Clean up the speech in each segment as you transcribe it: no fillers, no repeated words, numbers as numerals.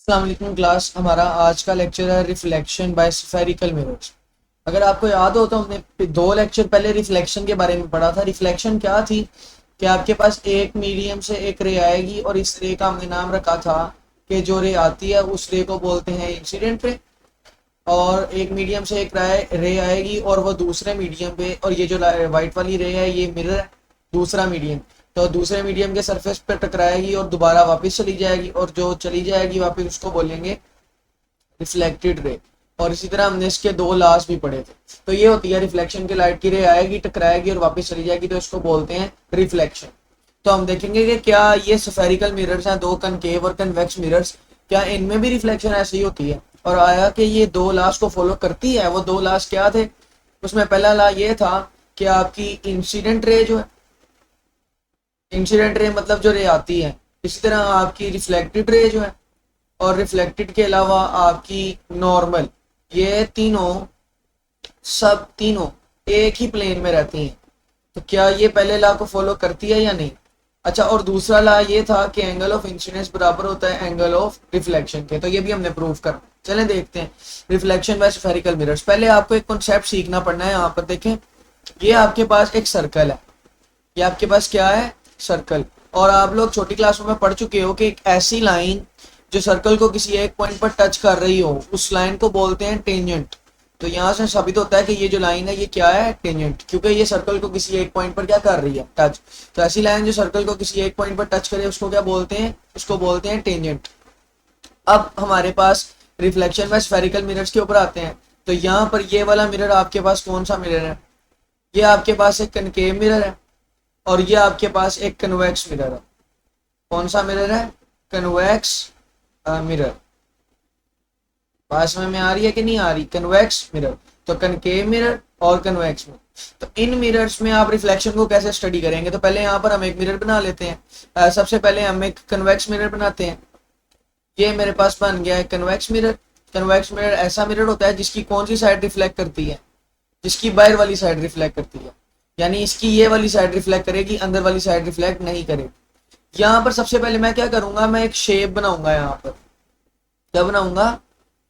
अस्सलाम वालेकुम क्लास। हमारा आज का लेक्चर है रिफ्लेक्शन बाय स्फेरिकल मिरर्स। अगर आपको याद हो तो हमने दो लेक्चर पहले रिफ्लेक्शन के बारे में पढ़ा था। रिफ्लेक्शन क्या थी कि आपके पास एक मीडियम से एक रे आएगी और इस रे का हमने नाम रखा था कि जो रे आती है उस रे को बोलते हैं इंसिडेंट रे। और एक मीडियम से एक रे आएगी और वो दूसरे मीडियम पे, और ये जो वाइट वाली रे है ये मिरर है, दूसरा मीडियम। तो दूसरे मीडियम के सरफेस पे टकराएगी और दोबारा वापस चली जाएगी, और जो चली जाएगी वापस उसको बोलेंगे रिफ्लेक्टेड रे। और इसी तरह हमने इसके दो लास्ट भी पढ़े थे। तो ये होती है रिफ्लेक्शन की लाइट की रे आएगी, टकराएगी और वापस चली जाएगी, तो इसको बोलते हैं रिफ्लेक्शन। तो हम देखेंगे कि क्या ये स्फेरिकल मिरर्स हैं, दो कनकेव और कन्वेक्स मिरर्स, क्या इनमें भी रिफ्लेक्शन ऐसी होती है। और आया कि ये दो लास्ट को फॉलो करती है। वो दो लास्ट क्या थे? उसमें पहला ला ये था कि आपकी इंसिडेंट रे जो है, इंसिडेंट रे मतलब जो रे आती है, इसी तरह आपकी रिफ्लेक्टेड रे जो है, और रिफ्लेक्टेड के अलावा आपकी नॉर्मल, ये तीनों सब तीनों एक ही प्लेन में रहती हैं। तो क्या ये पहले लॉ को फॉलो करती है या नहीं? अच्छा, और दूसरा लॉ ये था कि एंगल ऑफ इंसिडेंस बराबर होता है एंगल ऑफ रिफ्लेक्शन के। तो ये भी हमने प्रूव कर, चलें देखते हैं रिफ्लेक्शन बाय स्फेरिकल मिरर्स। पहले आपको एक कॉन्सेप्ट सीखना पड़ना है। यहाँ पर देखें, ये आपके पास एक सर्कल है, ये आपके पास क्या है? सर्कल। और आप लोग छोटी क्लासों में पढ़ चुके हो कि एक ऐसी लाइन जो सर्कल को किसी एक पॉइंट पर टच कर रही हो, उस लाइन को बोलते हैं टेंजेंट। तो यहाँ से साबित होता है कि ये जो लाइन है ये क्या है? टेंजेंट, क्योंकि ये सर्कल को किसी एक पॉइंट पर क्या कर रही है? टच। तो ऐसी लाइन जो सर्कल को किसी एक पॉइंट पर टच करे उसको क्या बोलते हैं? उसको बोलते हैं टेंजेंट। अब हमारे पास रिफ्लेक्शन में स्फेरिकल मिरर्स के ऊपर आते हैं। तो यहाँ पर ये वाला मिरर आपके पास कौन सा मिरर है? ये आपके पास एक कनकेव मिरर है, और ये आपके पास एक कन्वेक्स मिरर है। कौन सा मिरर है? Convex mirror. बात समझ में आ रही है कि नहीं आ रही? Convex mirror. तो कनकेव मिरर और कन्वेक्स मिरर। तो इन मिरर्स में आप रिफ्लेक्शन को कैसे स्टडी करेंगे? तो पहले यहाँ पर हम एक मिरर बना लेते हैं। सबसे पहले हम एक कन्वेक्स मिरर बनाते हैं। ये मेरे पास बन गया है कन्वेक्स मिरर। कन्वेक्स मिरर ऐसा मिरर होता है जिसकी कौन सी साइड रिफ्लेक्ट करती है? जिसकी बाहर वाली साइड रिफ्लेक्ट करती है। यानी इसकी ये वाली साइड रिफ्लेक्ट करेगी, अंदर वाली साइड रिफ्लेक्ट नहीं करेगी। यहाँ पर सबसे पहले मैं क्या करूंगा, मैं एक शेप बनाऊंगा। यहाँ पर क्या बनाऊंगा?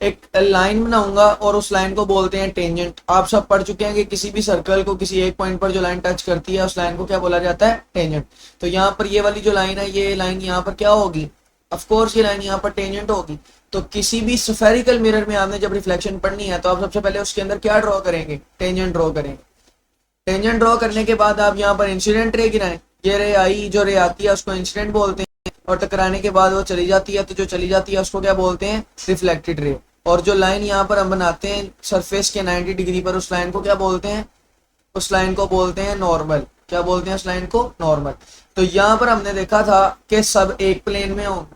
एक लाइन बनाऊंगा, और उस लाइन को बोलते हैं टेंजेंट। आप सब पढ़ चुके हैं कि किसी भी सर्कल को किसी एक पॉइंट पर जो लाइन टच करती है उस लाइन को क्या बोला जाता है? टेंजेंट। तो यहाँ पर ये वाली जो लाइन है, ये लाइन यहाँ पर क्या होगी? ऑफ कोर्स ये लाइन यहाँ पर टेंजेंट होगी। तो किसी भी स्फेरिकल मिरर में आपने जब रिफ्लेक्शन पढ़नी है तो आप सबसे पहले उसके अंदर क्या ड्रॉ करेंगे? टेंजेंट ड्रॉ करेंगे। टेंजेंट ड्रॉ करने के बाद आप यहाँ पर इंसिडेंट रे गिराएं। ये रे आई, जो रे आती है उसको इंसिडेंट बोलते हैं, और टकराने के बाद वो चली जाती है, तो जो चली जाती है उसको क्या बोलते हैं? Reflected ray. और जो लाइन यहाँ पर हम बनाते हैं सरफेस के 90 डिग्री पर, उस लाइन को क्या बोलते हैं? उस लाइन को बोलते हैं नॉर्मल। क्या बोलते हैं उस लाइन को? नॉर्मल। तो यहाँ पर हमने देखा था कि सब एक प्लेन में हो,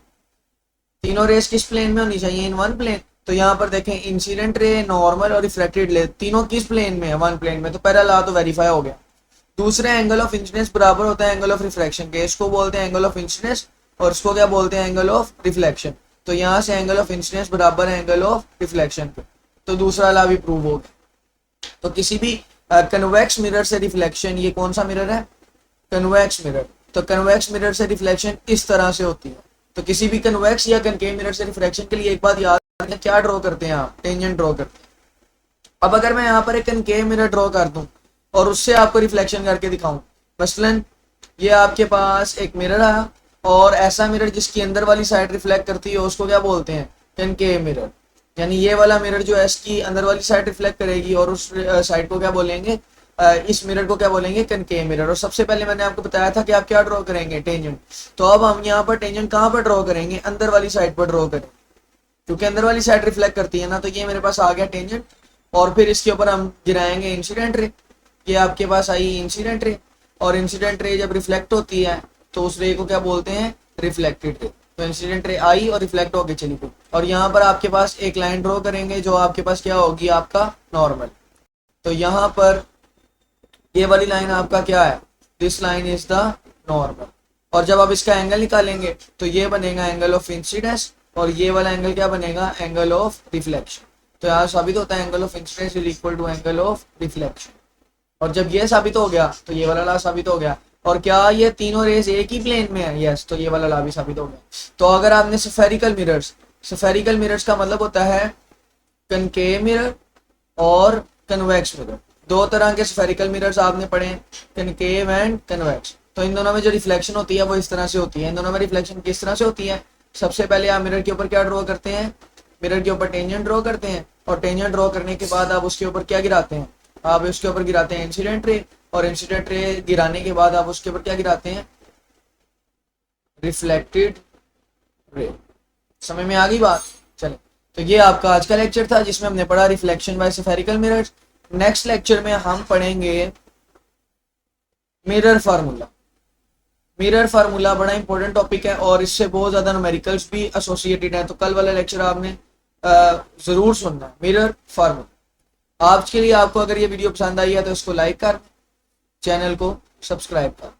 तीनों रेस किस प्लेन में होनी चाहिए? In one plane. तो यहाँ पर देखें, इंसिडेंट रे, नॉर्मल और रिफ्लेक्टेड रे तीनों किस प्लेन में है? वन प्लेन में। तो पहला लॉ तो वेरीफाई हो गया। दूसरे, एंगल ऑफ इंसिडेंस बराबर होता है एंगल ऑफ रिफ्रैक्शन के। इसको बोलते हैं एंगल ऑफ इंसिडेंस, और इसको क्या बोलते हैं? Angle of reflection. तो यहाँ से एंगल ऑफ इंसिडेंस बराबर है एंगल ऑफ रिफ्लेक्शन के। तो दूसरा लॉ भी प्रूव हो गया। तो किसी भी कन्वेक्स मिरर से रिफ्लेक्शन, ये कौन सा मिरर है? Convex mirror. तो कन्वेक्स मिरर से रिफ्लेक्शन इस तरह से होती है। तो किसी भी कन्वेक्स या कनकेव मिरर से रिफ्लेक्शन के लिए एक बात याद रखें, क्या ड्रॉ करते हैं आप? टेंजेंट ड्रॉ करते हैं। अब अगर मैं यहाँ पर एक कनकेव मिरर ड्रॉ कर दूं और उससे आपको रिफ्लेक्शन करके दिखाऊं, मसलन ये आपके पास एक मिरर आया, और ऐसा मिरर जिसकी अंदर वाली साइड रिफ्लेक्ट करती है उसको क्या बोलते हैं? Concave mirror. यानी ये वाला मिरर जो है इसकी अंदर वाली साइड रिफ्लेक्ट करेगी, और उस साइड को क्या बोलेंगे? इस मिरर को क्या बोलेंगे? Concave mirror. और सबसे पहले मैंने आपको बताया था कि आप क्या ड्रॉ करेंगे? टेंजेंट। तो अब हम यहाँ पर टेंजेंट कहाँ पर ड्रॉ करेंगे? अंदर वाली साइड पर ड्रॉ करें, क्योंकि अंदर वाली साइड रिफ्लेक्ट करती है ना। तो ये मेरे पास आ गया टेंजेंट, और फिर इसके ऊपर हम गिराएंगे इंसिडेंट रे। ये आपके पास आई इंसिडेंट रे, और इंसिडेंट रे जब रिफ्लेक्ट होती है तो उस रे को क्या बोलते हैं? Reflected ray. तो इंसिडेंट रे आई और रिफ्लेक्ट होके चली गई, और यहाँ पर आपके पास एक लाइन ड्रॉ करेंगे जो आपके पास क्या होगी? आपका नॉर्मल। तो यहाँ पर ये वाली लाइन आपका क्या है? This line is the normal. और जब आप इसका एंगल निकालेंगे तो ये बनेगा एंगल ऑफ इंसिडेंस, और ये वाला एंगल क्या बनेगा? Angle of reflection. तो यहाँ साबित होता है angle of incidence is equal to angle of reflection. और जब ये साबित हो गया तो ये वाला लॉ साबित हो गया। और क्या ये तीनों रेस एक ही प्लेन में है? यस। तो ये वाला लॉ भी साबित हो गया। तो अगर आपने स्फेरिकल मिरर्स स्फेरिकल मिरर्स का मतलब होता है कनकेव मिरर और कन्वेक्स मिरर। दो तरह के स्फेरिकल मिरर्स आपने पढ़े हैं, कनकेव एंड कन्वेक्स। तो इन दोनों में जो रिफ्लेक्शन होती है वो इस तरह से होती है। इन दोनों में रिफ्लेक्शन किस तरह से होती है? सबसे पहले आप मिरर के ऊपर क्या ड्रॉ करते हैं? मिरर के ऊपर टेंजेंट ड्रॉ करते हैं, और टेंजेंट ड्रॉ करने के बाद आप उसके ऊपर क्या गिराते हैं? आप उसके ऊपर गिराते हैं इंसिडेंट रे, और इंसिडेंट रे गिराने के बाद आप उसके ऊपर क्या गिराते हैं? Reflected ray. समझ में आ गई बात? चले, तो ये आपका आज का लेक्चर था जिसमें हमने पढ़ा reflection by spherical mirrors. Next lecture में हम पढ़ेंगे मिरर फार्मूला। मिरर फार्मूला बड़ा इंपॉर्टेंट टॉपिक है और इससे बहुत ज्यादा न्यूमेरिकल्स भी एसोसिएटेड है, तो कल वाला लेक्चर आपने जरूर सुनना है, मिरर फार्मूला। आज के लिए आपको अगर ये वीडियो पसंद आई है तो इसको लाइक कर, चैनल को सब्सक्राइब कर।